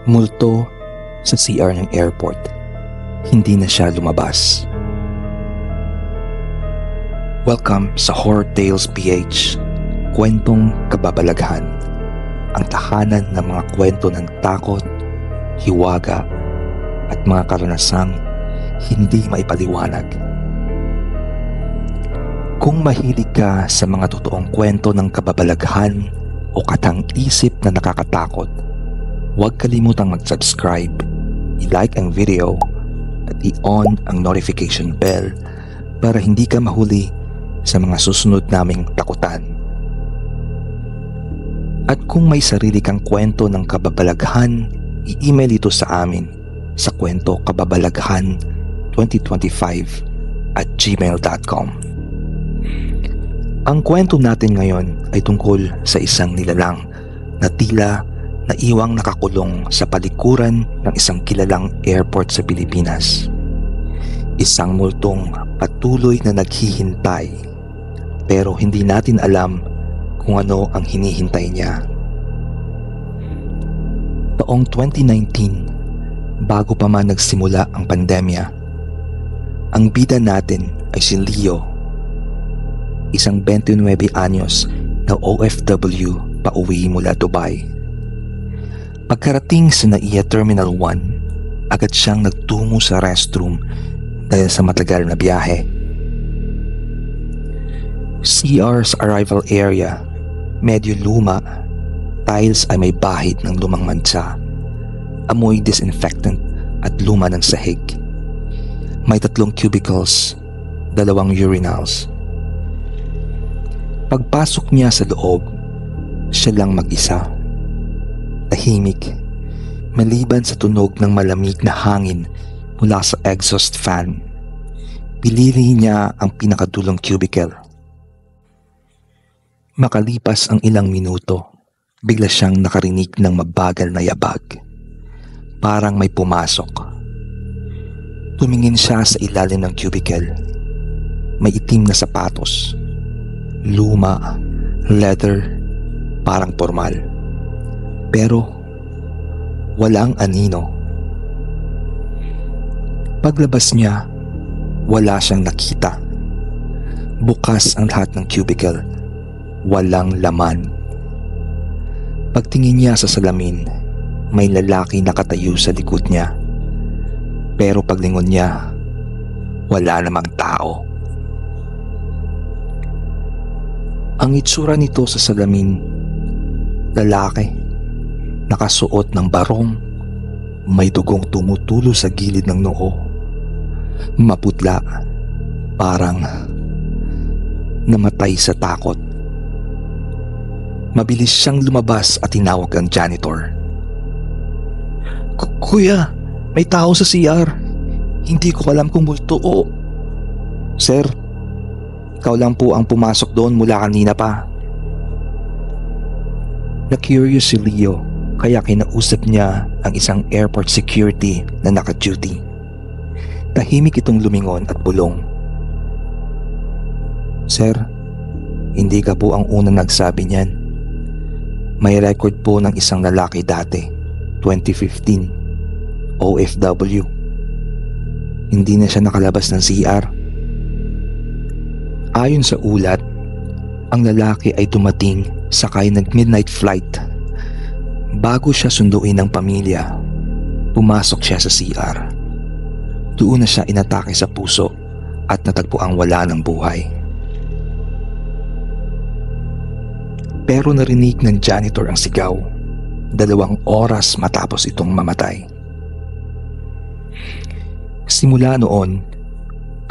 Multo sa CR ng airport. Hindi na siya lumabas. Welcome sa Horror Tales PH, kwentong kababalaghan. Ang tahanan ng mga kwento ng takot, hiwaga, at mga karanasang hindi maipaliwanag. Kung mahilig ka sa mga totoong kwento ng kababalaghan o katang-isip na nakakatakot, huwag kalimutang mag-subscribe, i-like ang video at i-on ang notification bell para hindi ka mahuli sa mga susunod naming takutan. At kung may sarili kang kwento ng kababalaghan, i-email ito sa amin sa kwentokababalaghan2025@gmail.com. Ang kwento natin ngayon ay tungkol sa isang nilalang na tila naiwang nakakulong sa palikuran ng isang kilalang airport sa Pilipinas. Isang multong patuloy na naghihintay pero hindi natin alam kung ano ang hinihintay niya. Taong 2019, bago pa man nagsimula ang pandemya, ang bida natin ay si Leo, isang 29 anyos na OFW pauwi mula Dubai. Pagkarating sa NAIA Terminal 1, agad siyang nagtungo sa restroom dahil sa matagal na biyahe. CR's arrival area, medyo luma, tiles ay may bahid ng lumang mansa, amoy disinfectant at luma ng sahig. May 3 cubicles, 2 urinals. Pagpasok niya sa loob, siya lang mag-isa. Tahimik, maliban sa tunog ng malamig na hangin mula sa exhaust fan. Pinili niya ang pinakadulong cubicle. Makalipas ang ilang minuto, bigla siyang nakarinig ng mabagal na yabag. Parang may pumasok. Tumingin siya sa ilalim ng cubicle. May itim na sapatos. Luma, leather, parang formal. Pero walang anino. Paglabas niya, wala siyang nakita. Bukas ang lahat ng cubicle. Walang laman. Pagtingin niya sa salamin, may lalaki nakatayo sa likod niya. Pero paglingon niya, wala namang tao. Ang itsura nito sa salamin, lalaki. Nakasuot ng barong, may dugong tumutulo sa gilid ng noo. Maputla, parang namatay sa takot. Mabilis siyang lumabas at tinawag ang janitor. Kuya, may tao sa CR. Hindi ko alam kung multo o... Sir, ikaw lang po ang pumasok doon mula kanina pa. Na-curious si Leo, kaya kinausap niya ang isang airport security na naka-duty. Tahimik itong lumingon at bulong. Sir, hindi ka po ang unang nagsabi niyan. May record po ng isang lalaki dati, 2015, OFW. Hindi na siya nakalabas ng CR. Ayon sa ulat, ang lalaki ay dumating sakay ng midnight flight. Bago siya sunduin ng pamilya, pumasok siya sa CR. Doon na siya inatake sa puso at natagpuang wala ng buhay. Pero narinig ng janitor ang sigaw, 2 oras matapos itong mamatay. Simula noon,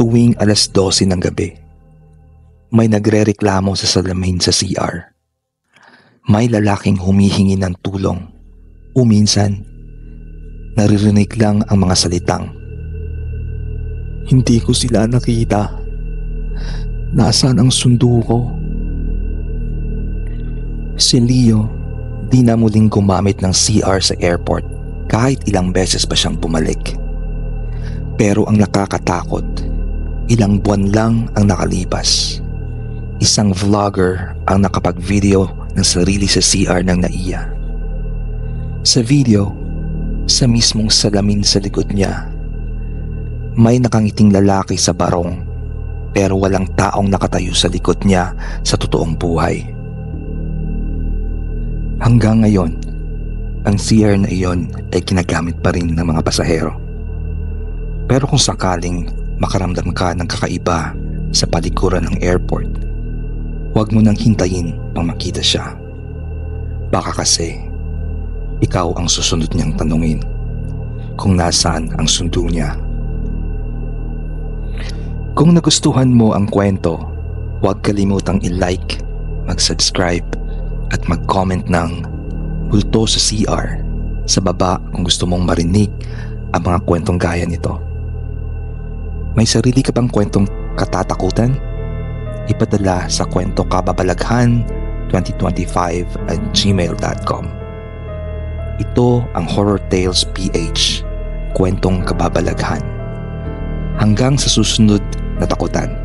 tuwing 12:00 ng gabi, may nagrereklamo sa salamin sa CR. May lalaking humihingi ng tulong. O minsan, naririnig lang ang mga salitang, "Hindi ko sila nakita. Nasaan ang sundo ko?" Si Leo, di na muling gumamit ng CR sa airport kahit ilang beses pa siyang bumalik. Pero ang nakakatakot, ilang buwan lang ang nakalipas. Isang vlogger ang nakapag-video ng sarili sa CR ng NAIA. Sa video, Sa mismong salamin sa likod niya, may nakangiting lalaki sa barong pero walang taong nakatayo sa likod niya sa totoong buhay. Hanggang ngayon, ang CR na iyon ay ginagamit pa rin ng mga pasahero. Pero kung sakaling makaramdam ka ng kakaiba sa palikuran ng airport, huwag mo nang hintayin pang makita siya. Baka kasi ikaw ang susunod niyang tanungin kung nasaan ang sundo niya. Kung nagustuhan mo ang kwento, huwag kalimutang i-like, mag-subscribe at mag-comment ng Multo sa CR sa baba kung gusto mong marinig ang mga kwentong gaya nito. May sarili ka bang kwentong katatakutan? Ipadala sa kwentokababalaghan2025@gmail.com. Ito ang Horror Tales PH, kwentong kababalaghan. Hanggang sa susunod na takutan.